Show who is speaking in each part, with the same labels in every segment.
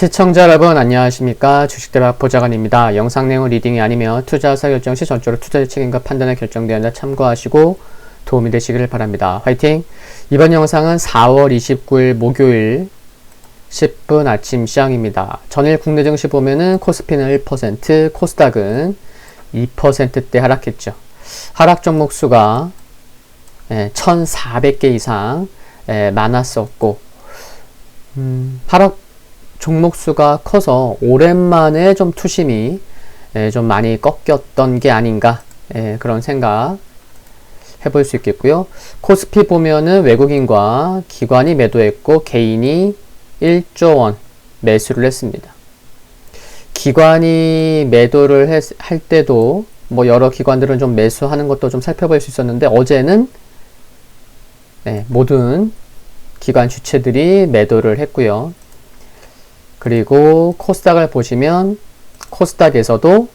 Speaker 1: 시청자 여러분 안녕하십니까. 주식대박 보좌관입니다. 영상 내용 리딩이 아니며 투자 의사결정 시 전적으로 투자의 책임과 판단에 결정되었나 참고하시고 도움이 되시기를 바랍니다. 화이팅! 이번 영상은 4월 29일 목요일 10분 아침 시황입니다. 전일 국내 증시 보면은 코스피는 1%, 코스닥은 2%대 하락했죠. 하락 종목 수가 1,400개 이상 많았었고 하락 종목 수가 커서 오랜만에 좀 투심이 좀 많이 꺾였던 게 아닌가 그런 생각 해볼 수 있겠고요. 코스피 보면은 외국인과 기관이 매도했고 개인이 1조 원 매수를 했습니다. 기관이 매도를 할 때도 뭐 여러 기관들은 좀 매수하는 것도 좀 살펴볼 수 있었는데 어제는 모든 기관 주체들이 매도를 했고요. 그리고 코스닥을 보시면 코스닥에서도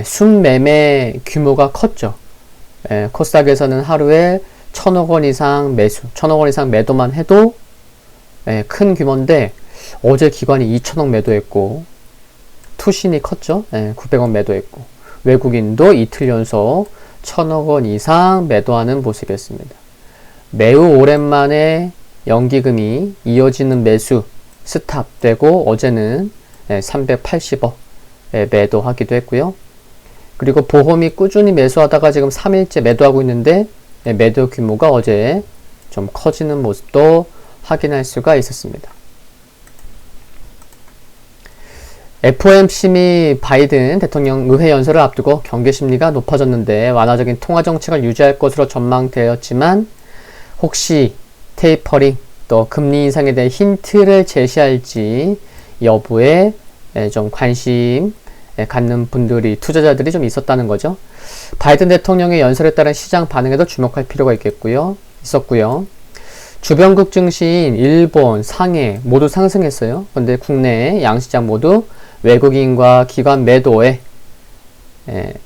Speaker 1: 순매매 규모가 컸죠. 코스닥에서는 하루에 1,000억 원 이상 매수, 1,000억 원 이상 매도만 해도 큰 규모인데 어제 기관이 2,000억 매도했고 투신이 컸죠. 900억 매도했고 외국인도 이틀 연속 1,000억 원 이상 매도하는 모습이었습니다. 매우 오랜만에 연기금이 이어지는 매수 스탑되고 어제는 380억 매도하기도 했고요. 그리고 보험이 꾸준히 매수하다가 지금 3일째 매도하고 있는데 매도 규모가 어제 좀 커지는 모습도 확인할 수가 있었습니다. FOMC 및 바이든 대통령 의회 연설을 앞두고 경계 심리가 높아졌는데 완화적인 통화 정책을 유지할 것으로 전망되었지만 혹시 테이퍼링 또 금리 인상에 대한 힌트를 제시할지 여부에 좀 관심 갖는 분들이 투자자들이 좀 있었다는 거죠. 바이든 대통령의 연설에 따른 시장 반응에도 주목할 필요가 있었고요. 주변국 증시인 일본, 상해 모두 상승했어요. 그런데 국내 양시장 모두 외국인과 기관 매도에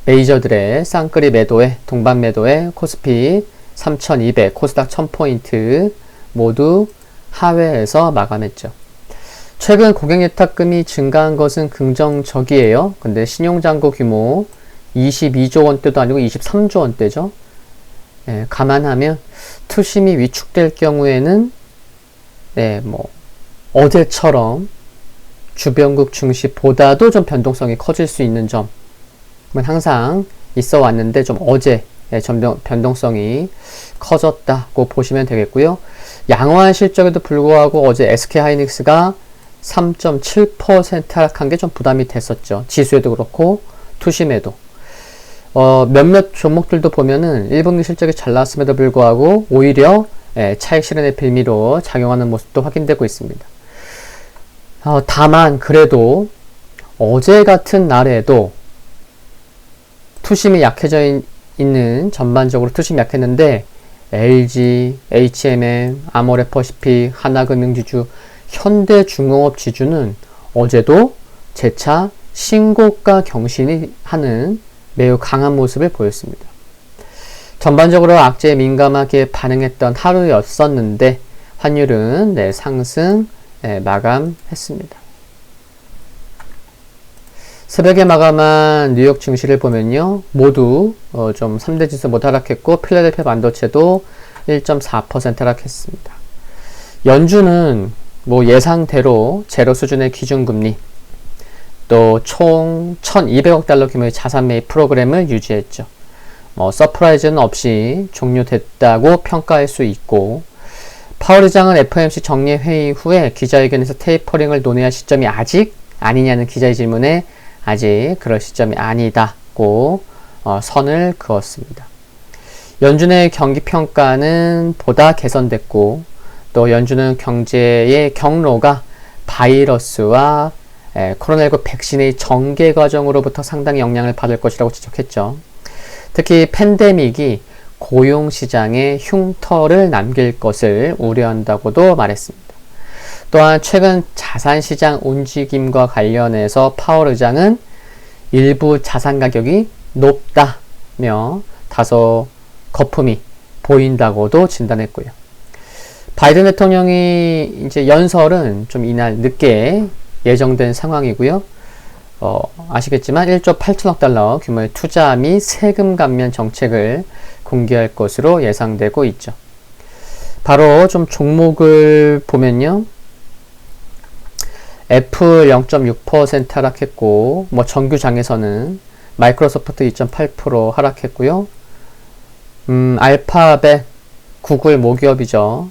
Speaker 1: 메이저들의 쌍끌이 매도에 동반 매도에 코스피 3,200, 코스닥 1,000포인트 모두 하회해서 마감했죠. 최근 고객예탁금이 증가한 것은 긍정적이에요. 근데 신용잔고 규모 22조 원대도 아니고 23조 원대죠. 감안하면 투심이 위축될 경우에는 어제처럼 주변국 증시보다도 좀 변동성이 커질 수 있는 점은 항상 있어 왔는데 좀 어제 변동성이 커졌다고 보시면 되겠고요. 양호한 실적에도 불구하고 어제 SK하이닉스가 3.7% 하락한 게 좀 부담이 됐었죠. 지수에도 그렇고 투심에도. 몇몇 종목들도 보면은 1분기 실적이 잘 나왔음에도 불구하고 오히려 차익 실현의 빌미로 작용하는 모습도 확인되고 있습니다. 다만 그래도 어제 같은 날에도 투심이 약해져 있는 전반적으로 투심이 약했는데 LG, H&M, 아모레퍼시픽, 하나금융지주, 현대중공업 지주는 어제도 재차 신고가 경신이 하는 매우 강한 모습을 보였습니다. 전반적으로 악재에 민감하게 반응했던 하루였었는데 환율은 상승 마감했습니다. 새벽에 마감한 뉴욕 증시를 보면요. 모두 좀 3대 지수 모두 하락했고 필라델피아 반도체도 1.4% 하락했습니다. 연준은 예상대로 제로 수준의 기준금리 또 총 1,200억 달러 규모의 자산 매입 프로그램을 유지했죠. 서프라이즈는 없이 종료됐다고 평가할 수 있고 파월 의장은 FOMC 정례 회의 후에 기자회견에서 테이퍼링을 논의할 시점이 아직 아니냐는 기자의 질문에 아직 그럴 시점이 아니다고 선을 그었습니다. 연준의 경기평가는 보다 개선됐고 또 연준은 경제의 경로가 바이러스와 코로나19 백신의 전개 과정으로부터 상당히 영향을 받을 것이라고 지적했죠. 특히 팬데믹이 고용시장에 흉터를 남길 것을 우려한다고도 말했습니다. 또한 최근 자산시장 움직임과 관련해서 파월 의장은 일부 자산 가격이 높다며 다소 거품이 보인다고도 진단했고요. 바이든 대통령이 이제 연설은 좀 이날 늦게 예정된 상황이고요. 아시겠지만 1조 8천억 달러 규모의 투자 및 세금 감면 정책을 공개할 것으로 예상되고 있죠. 바로 좀 종목을 보면요. 애플 0.6% 하락했고, 정규장에서는 마이크로소프트 2.8% 하락했고요. 알파벳, 구글 모기업이죠.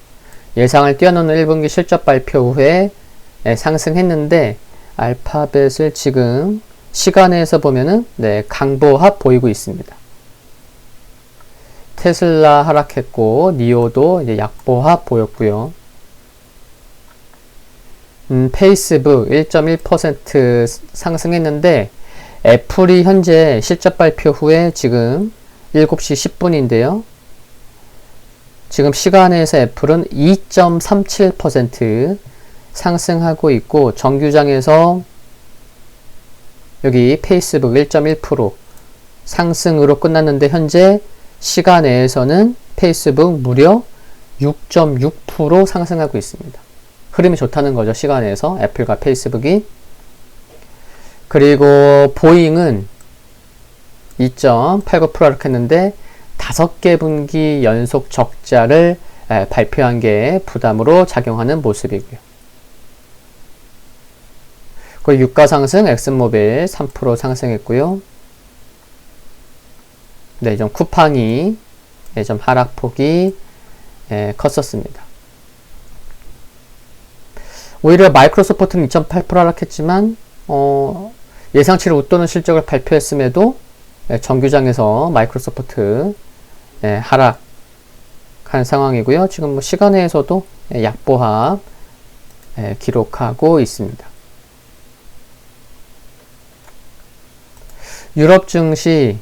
Speaker 1: 예상을 뛰어넘는 1분기 실적 발표 후에 상승했는데, 알파벳을 지금 시간에서 보면은, 강보합 보이고 있습니다. 테슬라 하락했고, 니오도 이제 약보합 보였고요. 페이스북 1.1% 상승했는데 애플이 현재 실적 발표 후에 지금 7시 10분인데요. 지금 시간에서 애플은 2.37% 상승하고 있고 정규장에서 여기 페이스북 1.1% 상승으로 끝났는데 현재 시간내에서는 페이스북 무려 6.6% 상승하고 있습니다. 흐름이 좋다는 거죠. 시간에서 애플과 페이스북이. 그리고 보잉은 2.89% 하락했는데 5개 분기 연속 적자를 발표한 게 부담으로 작용하는 모습이고요. 그리고 유가 상승 엑슨모빌 3% 상승했고요. 좀 쿠팡이 좀 하락폭이 컸었습니다. 오히려 마이크로소프트는 2.8% 하락했지만 예상치를 웃도는 실적을 발표했음에도 정규장에서 마이크로소프트 하락한 상황이고요. 지금 시간외에서도 약보합 기록하고 있습니다. 유럽 증시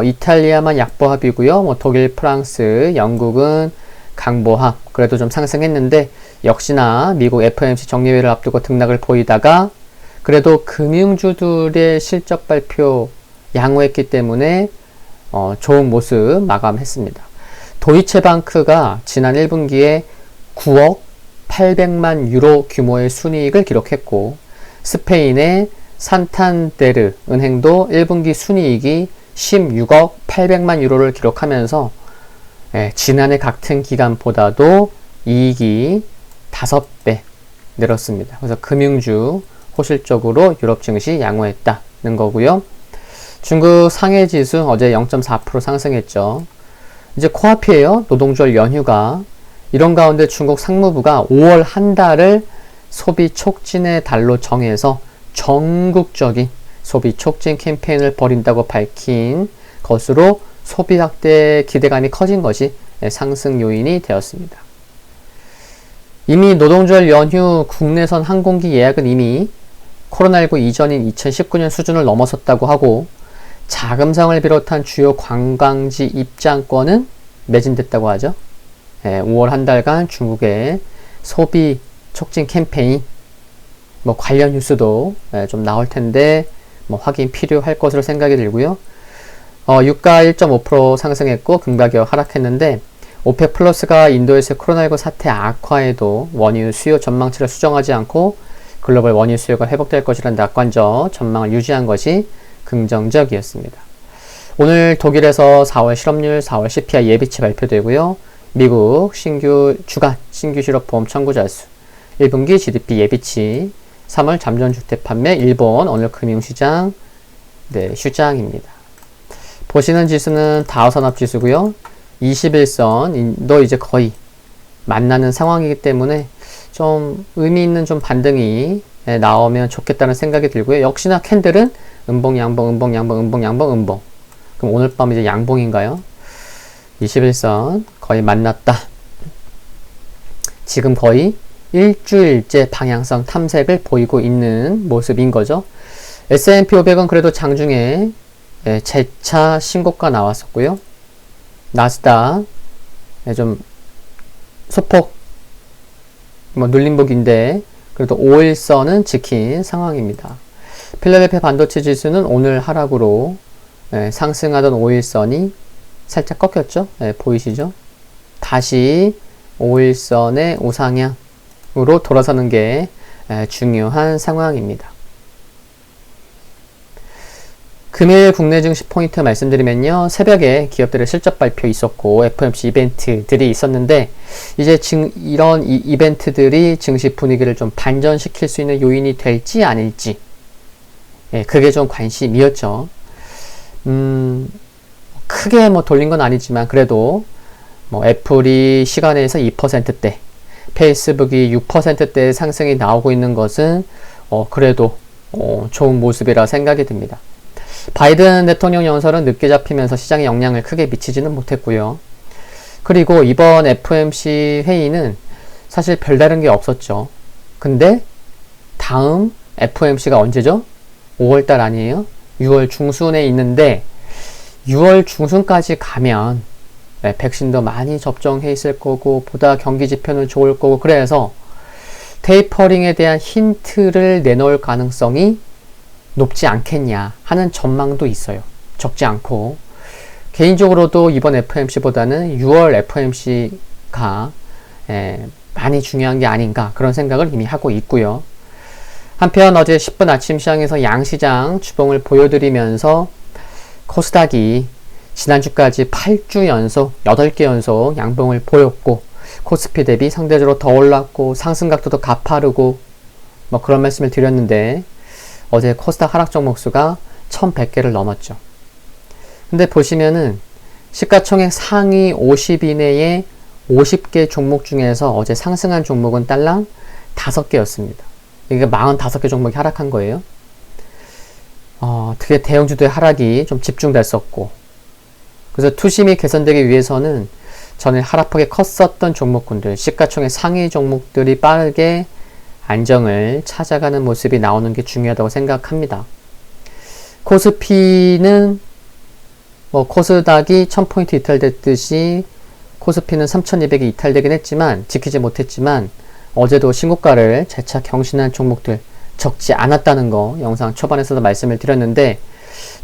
Speaker 1: 이탈리아만 약보합이고요. 독일, 프랑스, 영국은 강보합, 그래도 좀 상승했는데 역시나 미국 FOMC 정례회를 앞두고 등락을 보이다가 그래도 금융주들의 실적 발표 양호했기 때문에 좋은 모습 마감했습니다. 도이체방크가 지난 1분기에 9억 800만 유로 규모의 순이익을 기록했고 스페인의 산탄데르 은행도 1분기 순이익이 16억 800만 유로를 기록하면서 지난해 같은 기간보다도 이익이 5배 늘었습니다. 그래서 금융주 호실적으로 유럽 증시 양호했다는 거고요. 중국 상해 지수 어제 0.4% 상승했죠. 이제 코앞이에요. 노동절 연휴가. 이런 가운데 중국 상무부가 5월 한 달을 소비 촉진의 달로 정해서 전국적인 소비 촉진 캠페인을 벌인다고 밝힌 것으로 소비 확대 기대감이 커진 것이 상승 요인이 되었습니다. 이미 노동절 연휴 국내선 항공기 예약은 이미 코로나19 이전인 2019년 수준을 넘어섰다고 하고 자금성을 비롯한 주요 관광지 입장권은 매진됐다고 하죠. 5월 한 달간 중국의 소비 촉진 캠페인 관련 뉴스도 좀 나올 텐데 확인 필요할 것으로 생각이 들고요. 유가 1.5% 상승했고 금가격 하락했는데 오펙 플러스가 인도에서 코로나19 사태 악화에도 원유 수요 전망치를 수정하지 않고 글로벌 원유 수요가 회복될 것이라는 낙관적 전망을 유지한 것이 긍정적이었습니다. 오늘 독일에서 4월 실업률, 4월 CPI 예비치 발표되고요. 미국 주간 신규 실업보험 청구자 수, 1분기 GDP 예비치, 3월 잠정주택 판매, 일본 오늘 금융시장 휴장입니다. 보시는 지수는 다우산업지수고요. 21선도 이제 거의 만나는 상황이기 때문에 좀 의미 있는 좀 반등이 나오면 좋겠다는 생각이 들고요. 역시나 캔들은 음봉, 양봉, 음봉, 양봉, 음봉, 양봉, 음봉. 그럼 오늘 밤 이제 양봉인가요? 21선 거의 만났다. 지금 거의 일주일째 방향성 탐색을 보이고 있는 모습인 거죠. S&P 500은 그래도 장중에 재차 신고가 나왔었고요. 나스닥 좀 소폭 눌림목인데 그래도 5일선은 지킨 상황입니다. 필라델피아 반도체 지수는 오늘 하락으로 상승하던 5일선이 살짝 꺾였죠. 보이시죠? 다시 5일선의 우상향으로 돌아서는 게 중요한 상황입니다. 금일 국내 증시 포인트 말씀드리면요. 새벽에 기업들의 실적 발표 있었고 FOMC 이벤트들이 있었는데 이제 이런 이벤트들이 증시 분위기를 좀 반전시킬 수 있는 요인이 될지 아닐지 그게 좀 관심이었죠. 크게 뭐 돌린 건 아니지만 그래도 뭐 애플이 시간에서 2%대, 페이스북이 6%대 상승이 나오고 있는 것은 그래도 좋은 모습이라 생각이 듭니다. 바이든 대통령 연설은 늦게 잡히면서 시장에 영향을 크게 미치지는 못했고요. 그리고 이번 FOMC 회의는 사실 별다른 게 없었죠. 근데 다음 FOMC가 언제죠? 5월달 아니에요? 6월 중순에 있는데 6월 중순까지 가면 백신도 많이 접종해 있을 거고 보다 경기 지표는 좋을 거고 그래서 테이퍼링에 대한 힌트를 내놓을 가능성이 높지 않겠냐 하는 전망도 있어요. 적지 않고 개인적으로도 이번 FOMC보다는 6월 FOMC가 많이 중요한 게 아닌가 그런 생각을 이미 하고 있고요. 한편 어제 10분 아침 시장에서 양시장 주봉을 보여드리면서 코스닥이 지난주까지 8주 연속, 8개 연속 양봉을 보였고 코스피 대비 상대적으로 더 올랐고 상승각도도 가파르고 뭐 그런 말씀을 드렸는데 어제 코스닥 하락 종목 수가 1100개를 넘었죠. 근데 보시면은 시가총액 상위 50 이내의 50개 종목 중에서 어제 상승한 종목은 딸랑 5개였습니다. 이게 45개 종목이 하락한 거예요. 특히 대형주도의 하락이 좀 집중됐었고 그래서 투심이 개선되기 위해서는 전에 하락폭이 컸었던 종목군들, 시가총액 상위 종목들이 빠르게 안정을 찾아가는 모습이 나오는 게 중요하다고 생각합니다. 코스피는 코스닥이 1000포인트 이탈됐듯이 코스피는 3200이 이탈되긴 했지만 지키지 못했지만 어제도 신고가를 재차 경신한 종목들 적지 않았다는 거 영상 초반에서도 말씀을 드렸는데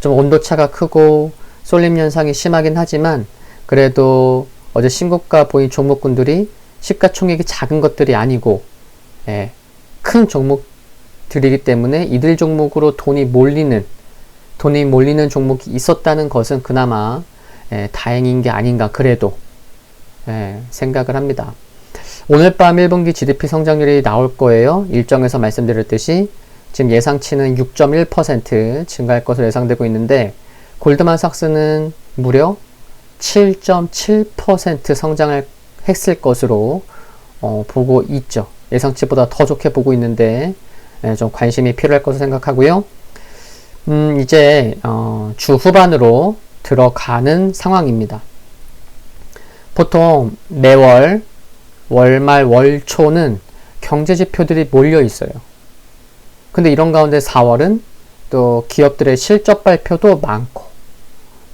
Speaker 1: 좀 온도차가 크고 쏠림 현상이 심하긴 하지만 그래도 어제 신고가 보인 종목군들이 시가총액이 작은 것들이 아니고 큰 종목들이기 때문에 이들 종목으로 돈이 몰리는 종목이 있었다는 것은 그나마 다행인 게 아닌가 그래도 생각을 합니다. 오늘 밤 1분기 GDP 성장률이 나올 거예요. 일정에서 말씀드렸듯이 지금 예상치는 6.1% 증가할 것으로 예상되고 있는데 골드만삭스는 무려 7.7% 성장을 했을 것으로 보고 있죠. 예상치보다 더 좋게 보고 있는데 좀 관심이 필요할 것으로 생각하고요. 이제 주 후반으로 들어가는 상황입니다. 보통 매월 월말 월초는 경제지표들이 몰려 있어요. 근데 이런 가운데 4월은 또 기업들의 실적 발표도 많고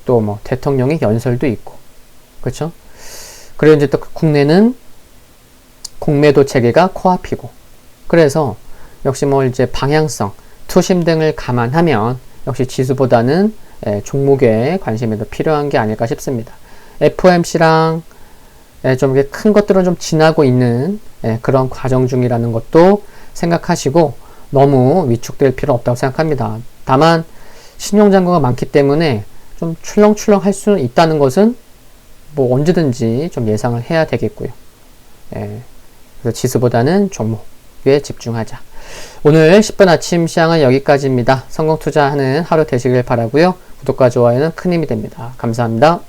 Speaker 1: 또 뭐 대통령의 연설도 있고 그렇죠? 그리고 이제 또 국내는 공매도 체계가 코앞이고 그래서 역시 뭐 이제 방향성, 투심 등을 감안하면 역시 지수보다는 종목에 관심이 더 필요한 게 아닐까 싶습니다. FOMC랑 좀 큰 것들은 좀 지나고 있는 그런 과정 중이라는 것도 생각하시고 너무 위축될 필요 없다고 생각합니다. 다만 신용잔고가 많기 때문에 좀 출렁출렁 할 수 있다는 것은 뭐 언제든지 좀 예상을 해야 되겠고요. 그래서 지수보다는 종목에 집중하자. 오늘 10분 아침 시장은 여기까지입니다. 성공 투자하는 하루 되시길 바라고요. 구독과 좋아요는 큰 힘이 됩니다. 감사합니다.